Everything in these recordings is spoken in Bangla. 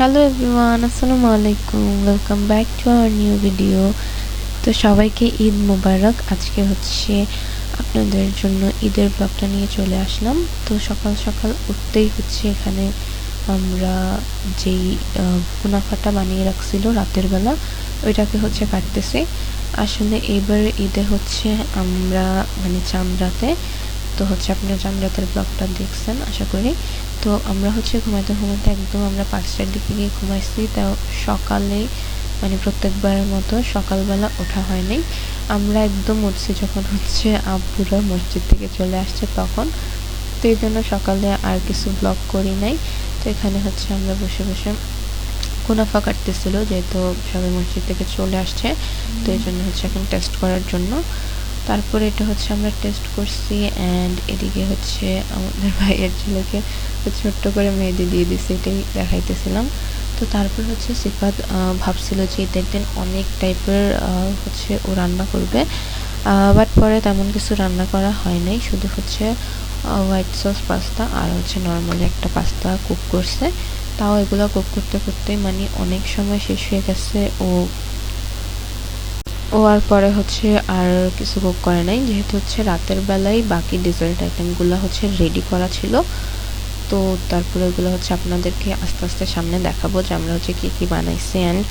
হ্যালো এভরিওয়ান, আসসালামু আলাইকুম। Welcome back to our new video. তো সবাইকে ঈদ মোবারক। আজকে হচ্ছে আপনাদের জন্য ঈদের ব্লগটা নিয়ে চলে আসলাম। তো সকাল সকাল উঠতেই হচ্ছে এখানে আমরা যেই মুনাফাটা বানিয়ে রাখছিল রাতের বেলা, ওইটাকে হচ্ছে কাটতেছি। আসলে এবার ঈদে হচ্ছে আমরা চাঁদ রাতে, তো হচ্ছে আপনারা চাঁদ রাতের ব্লগটা দেখছেন আশা করি। তো আমরা হচ্ছে ঘুমাইতে ঘুমাইতে একদম আমরা 5টার দিকে গিয়ে ঘুমাইছি। তাও সকালে প্রত্যেকবারের মতো সকালবেলা ওঠা হয়নি। আমরা একদম উঠছি যখন হচ্ছে আব্বুরা মসজিদ থেকে চলে আসছে তখন। তো এই জন্য সকালে আর কিছু ব্লগ করি নাই। তো এখানে হচ্ছে আমরা বসে বসে মুনাফা কাটতেছিল, যেহেতু সবাই মসজিদ থেকে চলে আসছে। তো এই জন্য হচ্ছে এখন টেস্ট করার জন্য। তারপরে এটা হচ্ছে আমরা টেস্ট করছি অ্যান্ড এদিকে হচ্ছে আমাদের ভাইয়ের ছেলেকে ছোট্ট করে মেহেদি দিয়ে দিছি, এটাই দেখাইতেছিলাম। তো তারপর হচ্ছে সিফাত ভাবছিল যে ঈদের দিন অনেক টাইপের হচ্ছে ও রান্না করবে, বাট পরে তেমন কিছু রান্না করা হয় নাই। শুধু হচ্ছে হোয়াইট সস পাস্তা আর হচ্ছে নর্মালি একটা পাস্তা কুক করছে। তাও এগুলো কুক করতে করতে অনেক সময় শেষ হয়ে গেছে। ও আর পরে হচ্ছে আর কিছু কুক করে নাই, যেহেতু হচ্ছে রাতের বেলায় বাকি ডেজার্ট আইটেমগুলো হচ্ছে রেডি করা ছিল। তো তারপরে ওগুলো হচ্ছে আপনাদেরকে আস্তে আস্তে সামনে দেখাবো যে আমরা হচ্ছে কী কী বানাইছি অ্যান্ড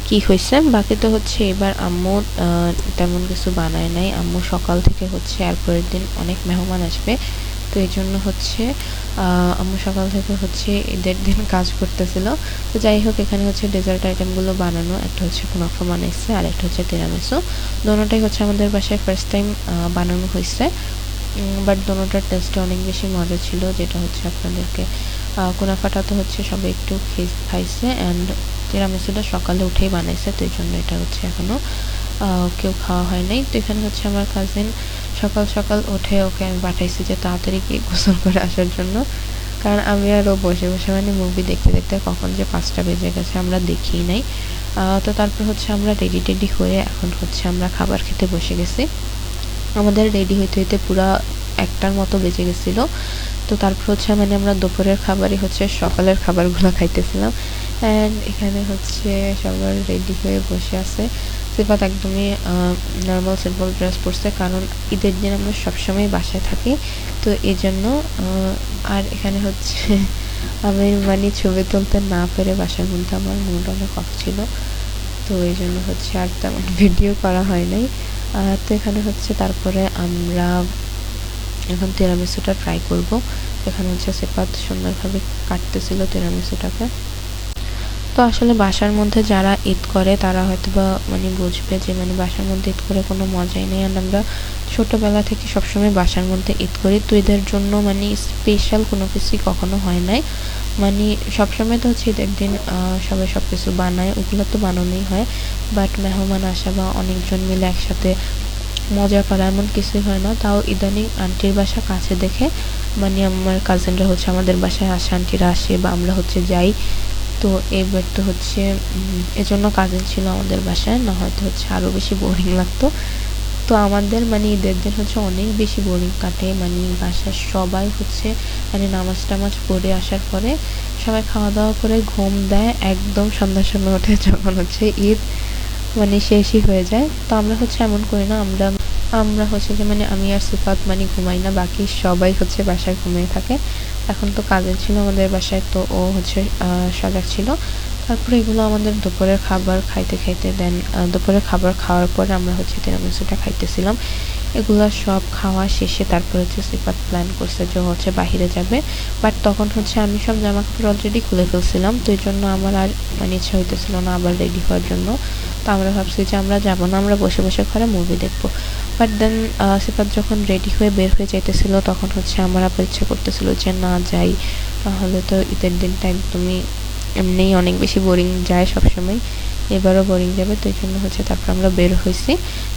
কী হয়েছে। বাকি তো হচ্ছে এবার আম্মু তেমন কিছু বানায় নাই। আম্মু সকাল থেকে হচ্ছে আর পরের দিন অনেক মেহমান আসবে, তো এই জন্য হচ্ছে আম্মু সকাল থেকে হচ্ছে ঈদের দিন কাজ করতেছিল। তো যাই হোক, এখানে হচ্ছে ডেজার্ট আইটেমগুলো বানানো, একটা হচ্ছে কুনাফা বানাইছে আর একটা হচ্ছে তিরামিসু। দোনোটাই হচ্ছে আমাদের বাসায় ফার্স্ট টাইম বানানো হয়েছে, বাট দোনোটার টেস্টে অনেক বেশি মজা ছিল। যেটা হচ্ছে আপনাদেরকে কুনাফাটা তো হচ্ছে সবাই একটু খাইছে অ্যান্ড তিরামিসুটা সকালে উঠেই বানাইছে, তো এই জন্য এটা হচ্ছে এখনও কেউ খাওয়া হয় নাই। তো এখানে হচ্ছে আমার কাজিন সকাল সকাল উঠে ওকে আমি পাঠাইছি যে তাড়াতাড়ি গিয়ে গোসল করে আসার জন্য, কারণ আমি আর ও বসে বসে মুভি দেখতে দেখতে কখন যে 5টা বেজে গেছে আমরা দেখিই নাই। তো তারপর হচ্ছে আমরা রেডি টেডি হয়ে এখন হচ্ছে আমরা খাবার খেতে বসে গেছি। আমাদের রেডি হইতে হইতে পুরা 1টার মতো বেজে গেছিলো। তো তারপর হচ্ছে আমরা দুপুরের খাবারই হচ্ছে সকালের খাবারগুলো খাইতেছিলাম অ্যান্ড এখানে হচ্ছে সবার রেডি হয়ে বসে আছে। সিফাত একদমই নর্মাল সিম্পল ড্রেস পরছে, কারণ ঈদের দিন আমরা সবসময় বাসায় থাকি, তো এই জন্য। আর এখানে হচ্ছে আমি ছবি তুলতে না পেরে বাসার মধ্যে আমার মুড অনেক অফ ছিল, তো এই জন্য হচ্ছে আর তেমন ভিডিও করা হয় নাই। তো এখানে হচ্ছে তারপরে আমরা এখন তিরামিসুটা ট্রাই করব। এখানে হচ্ছে সিফাত সুন্দরভাবে কাটতেছিল তিরামিসুটাকে। তো আসলে বাসার মধ্যে যারা ঈদ করে তারা হয়তো বা বুঝবে যে বাসার মধ্যে ঈদ করে কোনো মজাই নেই। আর আমরা ছোটোবেলা থেকে সবসময় বাসার মধ্যে ঈদ করি, তো ঈদের জন্য স্পেশাল কোনো কিছুই কখনো হয় নাই। সবসময় তো হচ্ছে ঈদের দিন সবাই সব কিছু বানায়, ওগুলো তো বানানোই হয়, বাট মেহমান আসা বা অনেকজন মিলে একসাথে মজা করা এমন কিছুই হয় না। তাও ইদানিং আন্টির বাসা কাছে দেখে আমার কাজিনরা হচ্ছে আমাদের বাসায় আসে, আন্টিরা আসে বা আমরা হচ্ছে যাই। তো এবার তো হচ্ছে এজন্য কাজিন ছিল আমাদের বাসায়, না হয়তো হচ্ছে আরও বেশি বোরিং লাগতো। তো আমাদের ঈদের দিন হচ্ছে অনেক বেশি বোরিং কাটে। বাসার সবাই হচ্ছে নামাজ টামাজ পড়ে আসার পরে সবাই খাওয়া দাওয়া করে ঘুম দেয়, একদম সন্ধ্যার সময় ওঠে যখন হচ্ছে ঈদ শেষই হয়ে যায়। তো আমরা হচ্ছে এমন করি না, আমরা আমরা হচ্ছে যে আমি আর সিফাত ঘুমাই না, বাকি সবাই হচ্ছে বাসায় ঘুমিয়ে থাকে। এখন তো কাজিন ছিল আমাদের বাসায়, তো ও হচ্ছে সজাগ ছিল। তারপরে এগুলো আমাদের দুপুরের খাবার খাইতে খাইতে দেন দুপুরের খাবার খাওয়ার পরে আমরা হচ্ছে তিরামিসুটা খাইতেছিলাম। এগুলো সব খাওয়া শেষে তারপর হচ্ছে সিফাত প্ল্যান করছে যে হচ্ছে বাহিরে যাবে, বাট তখন হচ্ছে আমি সব জামা কাপড় অলরেডি খুলে ফেলছিলাম, তো এই জন্য আমার আর ইচ্ছা হইতেছিল না আবার রেডি হওয়ার জন্য। তো আমরা ভাবছি যে আমরা যাবো না, আমরা বসে বসে ঘরে মুভি দেখবো। বাট দেন সিফাত যখন রেডি হয়ে বের হয়ে যাইতেছিল তখন হচ্ছে আমার আবার ইচ্ছে করতেছিল যে না যাই, তাহলে তো ঈদের দিনটা একদমই এমনিই অনেক বেশি বোরিং যায় সবসময়, এবারও বোরিং যাবে। তো এই জন্য হচ্ছে তারপর আমরা বের হয়েছি।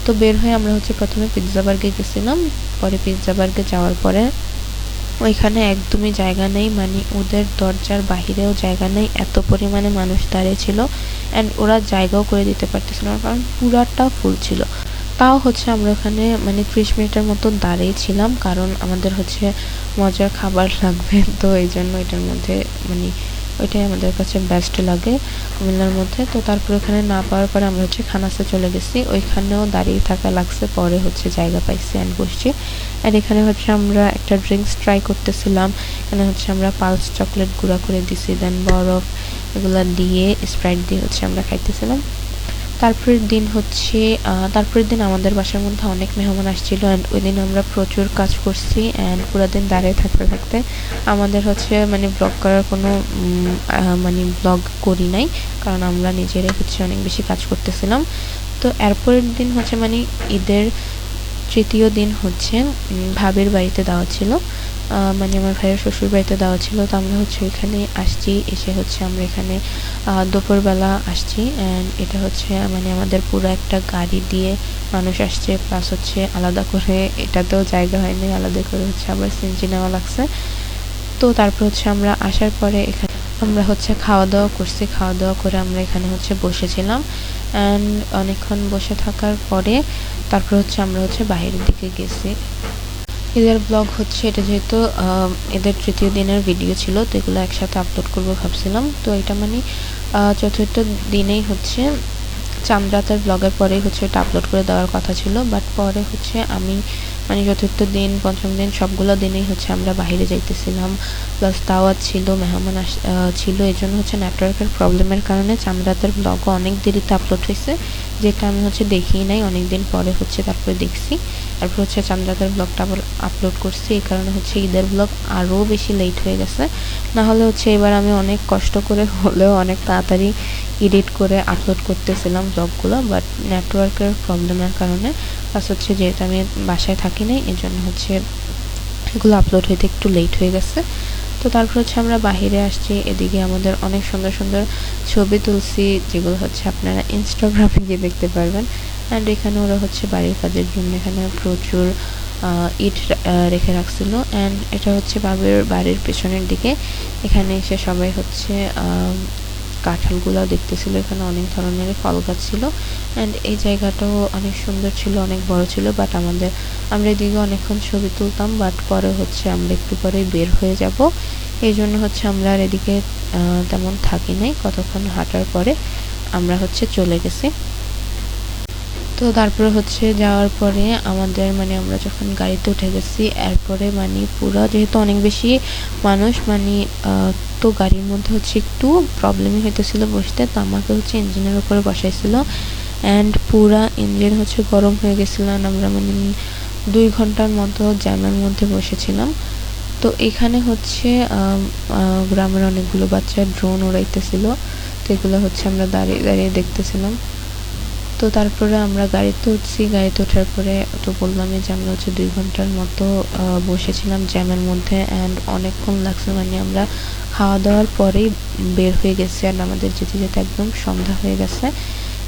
তো বের হয়ে আমরা হচ্ছে প্রথমে পিৎজা বার্গে গেছিলাম। পরে পিৎজা বার্গে যাওয়ার পরে ওইখানে একদমই জায়গা নেই, ওদের দরজার বাহিরেও জায়গা নেই, এত পরিমাণে মানুষ দাঁড়িয়ে ছিল অ্যান্ড ওরা জায়গাও করে দিতে পারতেছিল না, কারণ পুরাটা ফুল ছিল। তাও হচ্ছে আমরা ওখানে 30 মিনিটের মতো দাঁড়িয়েছিলাম, কারণ আমাদের হচ্ছে মজার খাবার লাগবে, তো এই জন্য এটার মধ্যে ওইটাই আমাদের কাছে বেস্ট লাগে কুমিল্লার মধ্যে। তো তারপর ওখানে না পাওয়ার পরে আমরা হচ্ছে খানাসে চলে গেছি, ওইখানেও দাঁড়িয়ে থাকা লাগছে, পরে হচ্ছে জায়গা পাইছি অ্যান্ড বসছি। আর এখানে হচ্ছে আমরা একটা ড্রিঙ্কস ট্রাই করতেছিলাম। এখানে হচ্ছে আমরা পালস চকলেট গুঁড়া করে দিছি, দেন বরফ এগুলা দিয়ে স্প্রাইট দিয়ে হচ্ছে আমরা খাইতেছিলাম। তারপরের দিন আমাদের বাসার মধ্যে অনেক মেহমান আসছিল অ্যান্ড ওই দিন আমরা প্রচুর কাজ করছি অ্যান্ড পুরো দিন দাঁড়িয়ে থাকতে থাকতে আমাদের হচ্ছে মানে ব্লগ করার কোনো মানে ব্লগ করি নাই, কারণ আমরা নিজেরাই হচ্ছে অনেক বেশি কাজ করতেছিলাম। তো এরপরের দিন হচ্ছে মানে ঈদের তৃতীয় দিন হচ্ছে ভাবির বাড়িতে দেওয়া ছিল, মানে আমার ভাইয়ের শ্বশুর বাড়িতে দেওয়া ছিল। তো আমরা হচ্ছে ওইখানে আসছি, এসে হচ্ছে আমরা এখানে দুপুরবেলা আসছি অ্যান্ড এটা হচ্ছে মানে আমাদের পুরো একটা গাড়ি দিয়ে মানুষ আসছে, প্লাস হচ্ছে আলাদা করে এটাতেও জায়গা হয়নি, আলাদা করে হচ্ছে আবার সিএনজি নেওয়া লাগছে। তো তারপর হচ্ছে আমরা আসার পরে এখানে আমরা হচ্ছে খাওয়া দাওয়া করছি, খাওয়া দাওয়া করে আমরা এখানে হচ্ছে বসেছিলাম অ্যান্ড অনেকক্ষণ বসে থাকার পরে তারপর হচ্ছে আমরা হচ্ছে বাইরের দিকে গেছি। ঈদের ব্লগ হচ্ছে এটা যেহেতু ঈদের তৃতীয় দিনের ভিডিও ছিল, তো এগুলো একসাথে আপলোড করবো ভাবছিলাম। তো এটা মানে চতুর্থ দিনেই হচ্ছে চাঁদ রাতের ব্লগের পরেই হচ্ছে এটা আপলোড করে দেওয়ার কথা ছিল, বাট পরে হচ্ছে আমি মানে চতুর্থ দিন পঞ্চম দিন সবগুলো দিনেই হচ্ছে আমরা বাইরে যাইতেছিলাম, প্লাস দাওয়াত ছিল, মেহমান ছিল, এই জন্য হচ্ছে নেটওয়ার্কের প্রবলেমের কারণে চাঁদ রাতের ব্লগও অনেক দেরিতে আপলোড হয়েছে, যেটা আমি হচ্ছে দেখিই নাই, অনেক দিন পরে হচ্ছে তারপরে দেখছি। তারপর হচ্ছে চাঁদ রাতের ব্লগটা আবার আপলোড করছি, এই কারণে হচ্ছে ঈদের ব্লগ আরও বেশি লেট হয়ে গেছে। না হলে হচ্ছে এবার আমি অনেক কষ্ট করে হলেও অনেক তাড়াতাড়ি এডিট করে আপলোড করতেছিলাম ব্লগগুলো, বাট নেটওয়ার্কের প্রবলেমের কারণে, প্লাস হচ্ছে যেহেতু আমি বাসায় থাকি নাই, এই জন্য হচ্ছে এগুলো আপলোড হইতে একটু লেট হয়ে গেছে। তো তারপর হচ্ছে আমরা বাহিরে আসছি, এদিকে আমাদের অনেক সুন্দর সুন্দর ছবি তুলছি, যেগুলো হচ্ছে আপনারা ইনস্টাগ্রামে গিয়ে দেখতে পারবেন। অ্যান্ড এখানে ওরা হচ্ছে বাড়ির কাজের জন্য এখানে প্রচুর ইট রেখে রাখছিল অ্যান্ড এটা হচ্ছে বাড়ির পেছনের দিকে। এখানে এসে সবাই হচ্ছে কাঁঠালগুলো দেখতেছিল, এখানে অনেক ধরনের ফল গাছ ছিল অ্যান্ড এই জায়গাটাও অনেক সুন্দর ছিল, অনেক বড় ছিল। বাট আমরা এদিকে অনেকক্ষণ ছবি তুলতাম, বাট পরে হচ্ছে আমরা একটু পরেই বের হয়ে যাব, এই জন্য হচ্ছে আমরা আর এদিকে তেমন থাকি নাই। কতক্ষণ হাঁটার পরে আমরা হচ্ছে চলে গেছি। তো তারপরে হচ্ছে যাওয়ার পরে আমাদের মানে আমরা যখন গাড়িতে উঠে গেছি, এরপরে মানে পুরো যেহেতু অনেক বেশি মানুষ মানে তো গাড়ির মধ্যে হচ্ছে একটু প্রবলেমই হইতেছিল বসতে, তো আমাকে হচ্ছে ইঞ্জিনের উপরে বসাইছিল অ্যান্ড পুরা ইঞ্জিন হচ্ছে গরম হয়ে গেছিলো অ্যান্ড আমরা মানে 2 ঘন্টার মতো জ্যামের মধ্যে বসেছিলাম। তো এখানে হচ্ছে গ্রামের অনেকগুলো বাচ্চা ড্রোন উড়াইতেছিল, তো এগুলো হচ্ছে আমরা দাঁড়িয়ে দাঁড়িয়ে দেখতেছিলাম। তো তারপরে আমরা গাড়িতে উঠছি, গাড়িতে ওঠার পরে তো বললামই যে আমরা হচ্ছে 2 ঘন্টার মতো বসেছিলাম জ্যামের মধ্যে অ্যান্ড অনেকক্ষণ লাগছে, মানে আমরা খাওয়া দাওয়ার পরেই বের হয়ে গেছি অ্যান্ড আমাদের যেতে যেতে একদম সন্ধ্যা হয়ে গেছে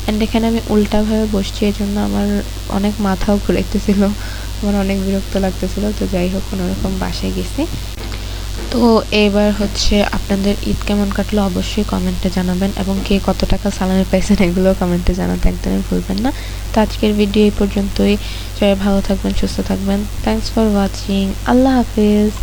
অ্যান্ড এখানে আমি উল্টাভাবে বসছি, এই জন্য আমার অনেক মাথাও ঘুরাইতেছিল, আমার অনেক বিরক্ত লাগতেছিল। তো যাই হোক কোনোরকম বাসায় গেছি। তো এবার হচ্ছে আপনাদের ঈদ কেমন কাটলো অবশ্যই কমেন্টে জানাবেন এবং কে কত টাকা সালামি পাইছেন এগুলো কমেন্টে জানাতে একদমই ভুলবেন না। তো আজকের ভিডিও এই পর্যন্তই, সবাই ভালো থাকবেন, সুস্থ থাকবেন। Thanks for watching, Allah Hafiz.